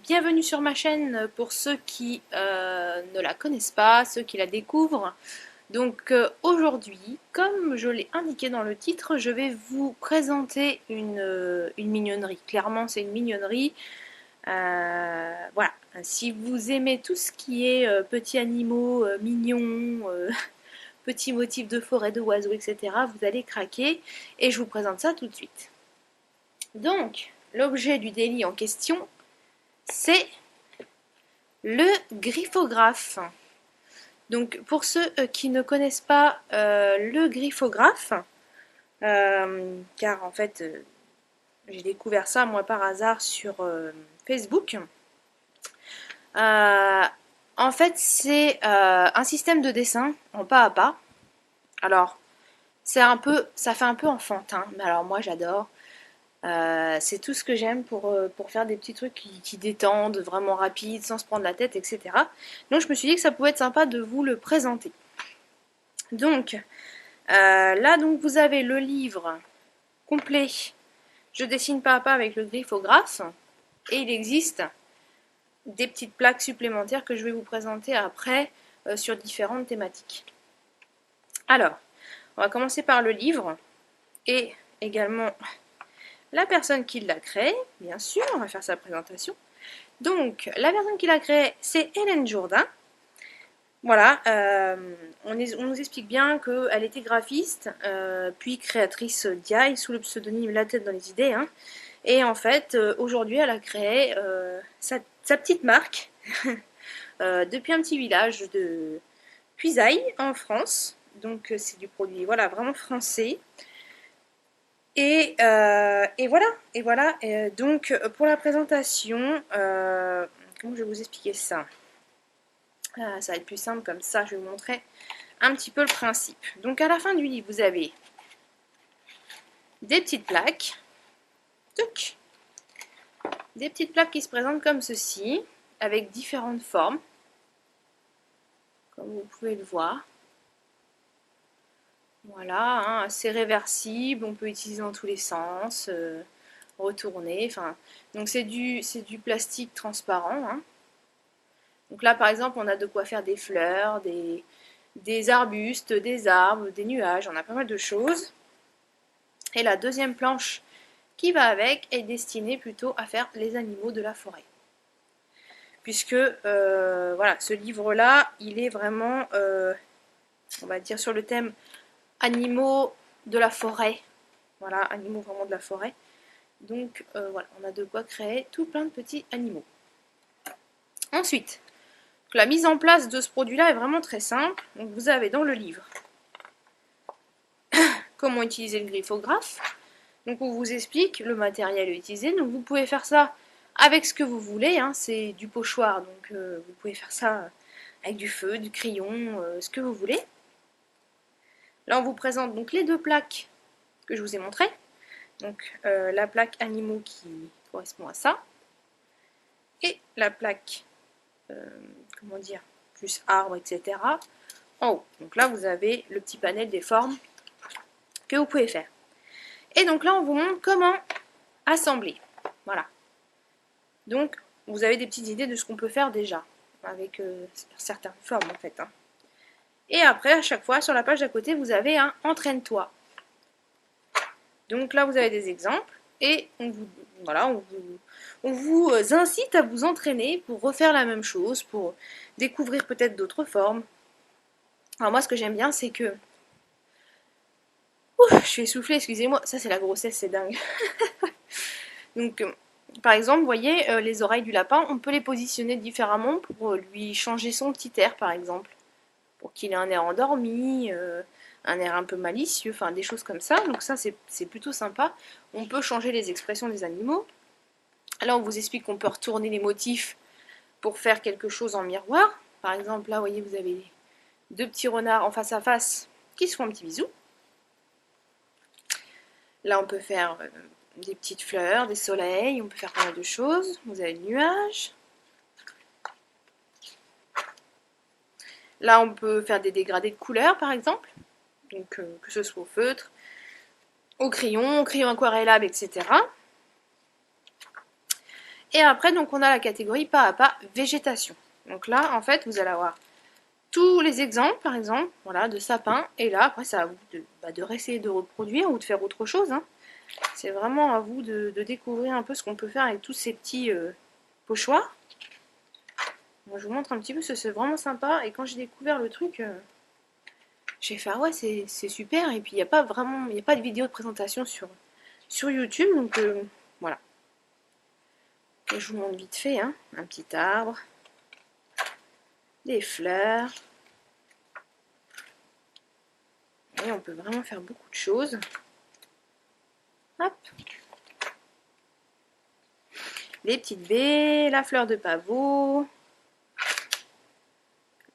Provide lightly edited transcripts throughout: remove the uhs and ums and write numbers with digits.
bienvenue sur ma chaîne pour ceux qui ne la connaissent pas, ceux qui la découvrent. Donc aujourd'hui, comme je l'ai indiqué dans le titre, je vais vous présenter une mignonnerie. Clairement, c'est une mignonnerie. Voilà, si vous aimez tout ce qui est petits animaux mignons, petits motifs de forêt, de oiseaux, etc., vous allez craquer et je vous présente ça tout de suite. Donc, l'objet du délit en question, c'est le griffographe. Donc pour ceux qui ne connaissent pas le griffographe, car en fait j'ai découvert ça moi par hasard sur Facebook, en fait c'est un système de dessin en pas à pas. Alors ça fait un peu enfantin, mais alors moi j'adore. C'est tout ce que j'aime pour faire des petits trucs qui détendent, vraiment rapides, sans se prendre la tête, etc. Donc je me suis dit que ça pouvait être sympa de vous le présenter. Donc là, donc vous avez le livre complet. Je dessine pas à pas avec le griffographe. Et il existe des petites plaques supplémentaires que je vais vous présenter après sur différentes thématiques. Alors, on va commencer par le livre et également la personne qui l'a créé, bien sûr, on va faire sa présentation. Donc, la personne qui l'a créé, c'est Hélène Jourdain. Voilà, on nous explique bien qu'elle était graphiste, puis créatrice d'IA sous le pseudonyme La Tête dans les idées. Hein. Et en fait, aujourd'hui, elle a créé sa petite marque depuis un petit village de Puisaye en France. Donc, c'est du produit voilà, vraiment français. Et voilà. Donc, pour la présentation, comment je vais vous expliquer ça? Ça va être plus simple comme ça, je vais vous montrer un petit peu le principe. Donc, à la fin du livre, vous avez des petites plaques. Des petites plaques qui se présentent comme ceci, avec différentes formes, comme vous pouvez le voir. Voilà, hein, assez réversible, on peut utiliser dans tous les sens, retourner, enfin, donc c'est du plastique transparent. Hein. Donc là, par exemple, on a de quoi faire des fleurs, des arbustes, des arbres, des nuages, on a pas mal de choses. Et la deuxième planche qui va avec est destinée plutôt à faire les animaux de la forêt. Puisque, voilà, ce livre-là, il est vraiment, on va dire, sur le thème animaux de la forêt. Voilà, animaux vraiment de la forêt. Donc voilà, on a de quoi créer tout plein de petits animaux. Ensuite, la mise en place de ce produit-là est vraiment très simple. Donc vous avez dans le livre comment utiliser le griffographe. Donc on vous explique le matériel utilisé. Donc vous pouvez faire ça avec ce que vous voulez. Hein. C'est du pochoir, donc vous pouvez faire ça avec du feu, du crayon, ce que vous voulez. Là on vous présente donc les deux plaques que je vous ai montrées. Donc la plaque animaux qui correspond à ça. Et la plaque, comment dire, plus arbre, etc. en haut. Donc là, vous avez le petit panel des formes que vous pouvez faire. Et donc là, on vous montre comment assembler. Voilà. Donc, vous avez des petites idées de ce qu'on peut faire déjà, avec certaines formes en fait. Hein. Et après, à chaque fois, sur la page d'à côté, vous avez un entraîne-toi. Donc là, vous avez des exemples et on vous incite à vous entraîner pour refaire la même chose, pour découvrir peut-être d'autres formes. Alors moi, ce que j'aime bien, c'est que... Ouf, je suis essoufflée, excusez-moi. Ça, c'est la grossesse, c'est dingue. Donc, par exemple, vous voyez, les oreilles du lapin, on peut les positionner différemment pour lui changer son petit air, par exemple. Pour qu'il ait un air endormi, un air un peu malicieux, enfin des choses comme ça. Donc ça, c'est plutôt sympa. On peut changer les expressions des animaux. Là, on vous explique qu'on peut retourner les motifs pour faire quelque chose en miroir. Par exemple, là, vous voyez, vous avez deux petits renards en face à face qui se font un petit bisou. Là, on peut faire des petites fleurs, des soleils, on peut faire pas mal de choses. Vous avez le nuage. Là, on peut faire des dégradés de couleurs, par exemple. Donc, que ce soit au feutre, au crayon aquarellable, etc. Et après, donc, on a la catégorie pas à pas végétation. Donc là, en fait, vous allez avoir tous les exemples, par exemple, voilà, de sapins. Et là, après, c'est à vous de essayer de reproduire ou de faire autre chose, hein. C'est vraiment à vous de découvrir un peu ce qu'on peut faire avec tous ces petits pochoirs. Moi, je vous montre un petit peu, c'est vraiment sympa. Et quand j'ai découvert le truc, j'ai fait, ah ouais, c'est super. Et puis, il n'y a pas vraiment, il n'y a pas de vidéo de présentation sur YouTube. Donc, voilà. Et je vous montre vite fait, hein, un petit arbre, des fleurs. Et on peut vraiment faire beaucoup de choses. Hop. Les petites baies, la fleur de pavot,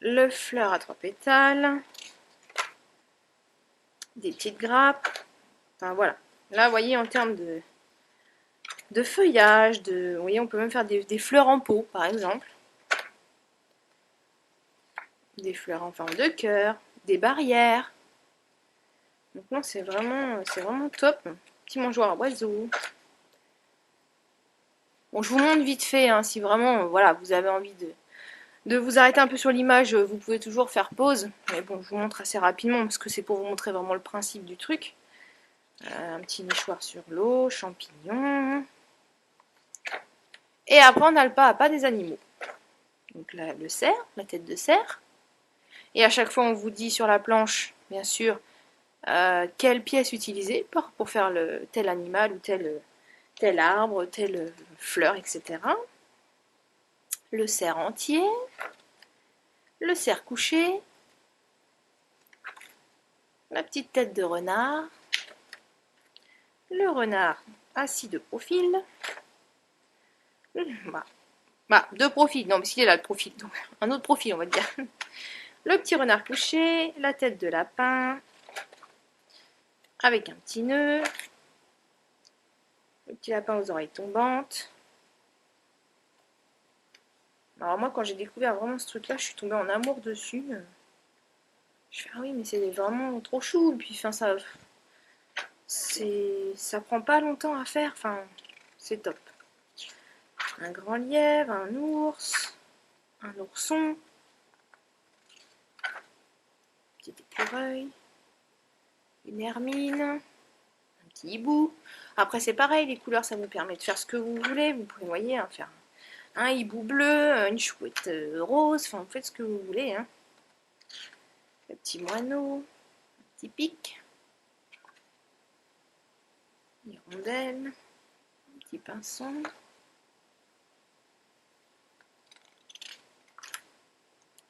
le fleur à 3 pétales, des petites grappes. Enfin voilà. Là, vous voyez, en termes de feuillage, vous voyez, on peut même faire des fleurs en pot, par exemple. Des fleurs en forme de cœur, des barrières. Donc non, c'est vraiment top. Petit mangeoire à oiseaux. Bon, je vous montre vite fait, hein, si vraiment, voilà, vous avez envie de vous arrêter un peu sur l'image, vous pouvez toujours faire pause. Mais bon, je vous montre assez rapidement parce que c'est pour vous montrer vraiment le principe du truc. Un petit nichoir sur l'eau, champignons. Et après, on a le pas à pas des animaux. Donc là, le cerf, la tête de cerf. Et à chaque fois, on vous dit sur la planche, bien sûr, quelle pièce utiliser pour faire tel animal ou tel arbre, telle fleur, etc. Le cerf entier, le cerf couché, la petite tête de renard, le renard assis de profil. De profil, non, mais s'il est là, de profil, donc un autre profil, on va dire. Le petit renard couché, la tête de lapin, avec un petit nœud, le petit lapin aux oreilles tombantes. Alors moi, quand j'ai découvert vraiment ce truc-là, je suis tombée en amour dessus. Je fais, ah oui, mais c'est vraiment trop chou. Puis, enfin, ça prend pas longtemps à faire. Enfin, c'est top. Un grand lièvre, un ours, un ourson, un petit écureuil, une hermine, un petit hibou. Après, c'est pareil, les couleurs, ça vous permet de faire ce que vous voulez. Vous pouvez, voyez, hein, faire un hibou bleu, une chouette rose. Enfin, vous faites ce que vous voulez, hein. Le petit moineau, un petit pic, hirondelle, un petit pinson.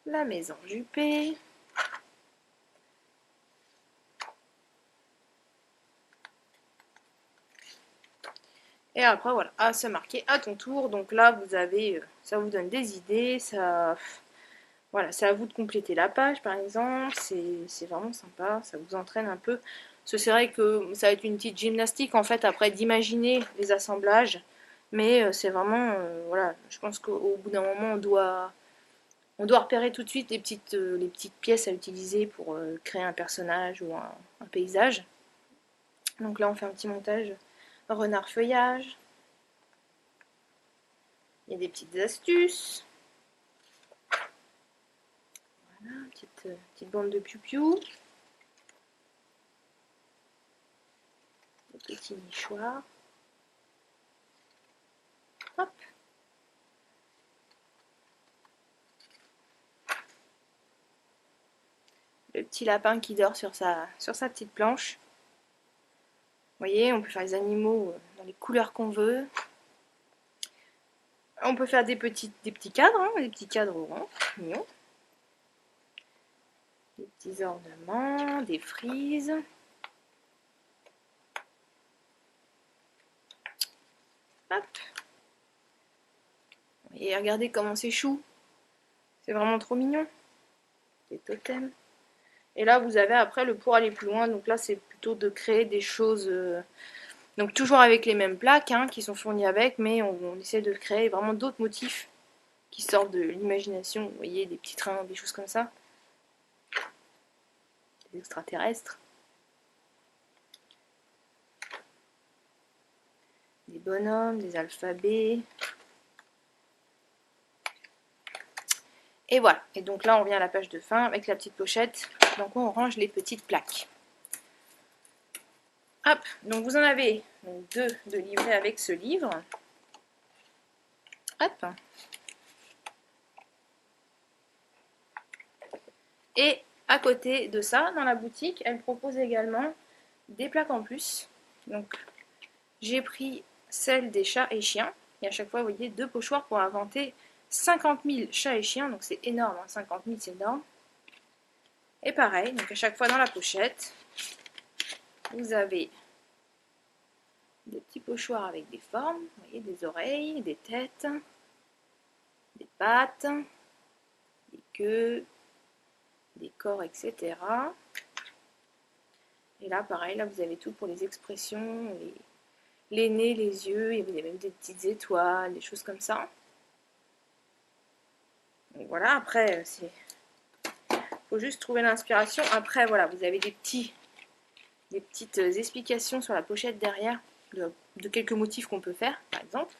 La maison jupée. Et après, voilà, à se marquer à ton tour. Donc là, vous avez, ça vous donne des idées. Voilà, c'est à vous de compléter la page, par exemple. C'est vraiment sympa. Ça vous entraîne un peu. Parce que c'est vrai que ça va être une petite gymnastique, en fait, après d'imaginer les assemblages. Mais c'est vraiment, voilà, je pense qu'au bout d'un moment, on doit repérer tout de suite les petites pièces à utiliser pour créer un personnage ou un paysage. Donc là, on fait un petit montage renard feuillage. Il y a des petites astuces. Voilà, petite bande de piou-piou. Des petits nichoirs. Hop. Le petit lapin qui dort sur sa petite planche. Vous voyez, on peut faire les animaux dans les couleurs qu'on veut. On peut faire des petits cadres, hein, des petits cadres ronds, mignons. Des petits ornements, des frises. Hop. Et regardez comment c'est chou. C'est vraiment trop mignon. Des totems. Et là, vous avez après le pour aller plus loin. Donc là, c'est plutôt de créer des choses. Donc toujours avec les mêmes plaques, hein, qui sont fournies avec, mais on essaie de créer vraiment d'autres motifs qui sortent de l'imagination. Vous voyez, des petits trains, des choses comme ça. Des extraterrestres. Des bonhommes, des alphabets. Et voilà, et donc là on vient à la page de fin avec la petite pochette, donc on range les petites plaques. Hop, donc vous en avez donc, 2 de livrets avec ce livre. Hop. Et à côté de ça, dans la boutique, elle propose également des plaques en plus. Donc j'ai pris celle des chats et chiens. Et à chaque fois, vous voyez, 2 pochoirs pour inventer 50 000 chats et chiens. Donc c'est énorme, hein. 50 000 c'est énorme. Et pareil, donc à chaque fois dans la pochette, vous avez des petits pochoirs avec des formes, vous voyez, des oreilles, des têtes, des pattes, des queues, des corps, etc. Et là, pareil, là vous avez tout pour les expressions, les nez, les yeux, et vous avez même des petites étoiles, des choses comme ça. Donc voilà, après, faut juste trouver l'inspiration. Après, voilà, vous avez des petites explications sur la pochette derrière de quelques motifs qu'on peut faire, par exemple.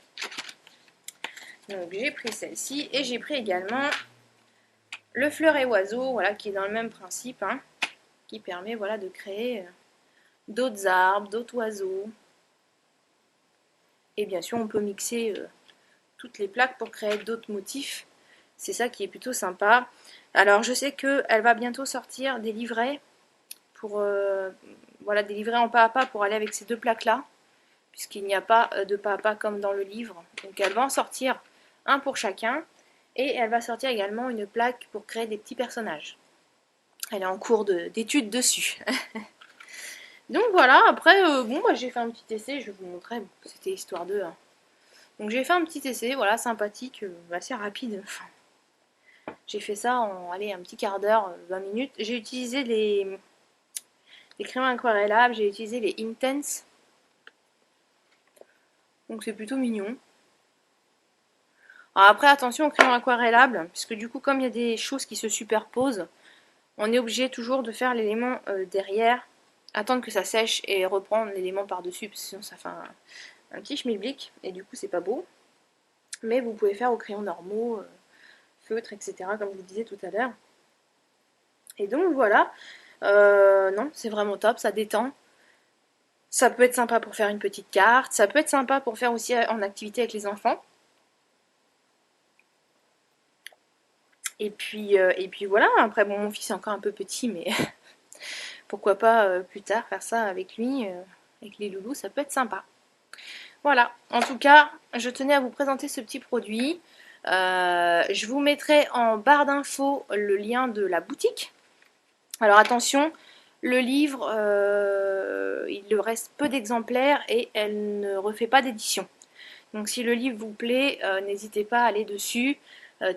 Donc j'ai pris celle-ci et j'ai pris également le fleur et oiseau, voilà, qui est dans le même principe, hein, qui permet, voilà, de créer d'autres arbres, d'autres oiseaux. Et bien sûr, on peut mixer toutes les plaques pour créer d'autres motifs. C'est ça qui est plutôt sympa. Alors je sais qu'elle va bientôt sortir des livrets pour voilà, des livrets en pas à pas pour aller avec ces 2 plaques là, puisqu'il n'y a pas de pas à pas comme dans le livre. Donc elle va en sortir un pour chacun et elle va sortir également une plaque pour créer des petits personnages. Elle est en cours d'études dessus. Donc voilà, après bon bah, j'ai fait un petit essai, je vais vous montrer, bon, c'était histoire de... Hein. Donc j'ai fait un petit essai, voilà, sympathique, assez rapide. Enfin, j'ai fait ça en allez, un petit quart d'heure, 20 minutes. J'ai utilisé les crayons aquarellables, j'ai utilisé les Intense. Donc c'est plutôt mignon. Alors après attention aux crayons aquarellables, puisque du coup comme il y a des choses qui se superposent, on est obligé toujours de faire l'élément derrière, attendre que ça sèche et reprendre l'élément par-dessus, parce que sinon ça fait un petit schmilblick, et du coup c'est pas beau. Mais vous pouvez faire aux crayons normaux, feutres, etc., comme je vous disais tout à l'heure. Et donc voilà, non, c'est vraiment top, ça détend. Ça peut être sympa pour faire une petite carte, ça peut être sympa pour faire aussi en activité avec les enfants. Et puis voilà, après bon, mon fils est encore un peu petit, mais pourquoi pas plus tard faire ça avec lui, avec les loulous, ça peut être sympa. Voilà, en tout cas, je tenais à vous présenter ce petit produit. Je vous mettrai en barre d'infos le lien de la boutique. Alors attention, le livre, il lui reste peu d'exemplaires et elle ne refait pas d'édition. Donc si le livre vous plaît, n'hésitez pas à aller dessus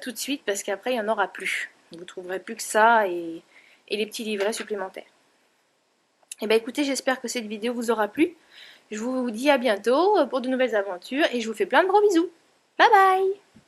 tout de suite parce qu'après il n'y en aura plus. Vous trouverez plus que ça et les petits livrets supplémentaires. Et bien écoutez, j'espère que cette vidéo vous aura plu. Je vous dis à bientôt pour de nouvelles aventures et je vous fais plein de gros bisous. Bye bye!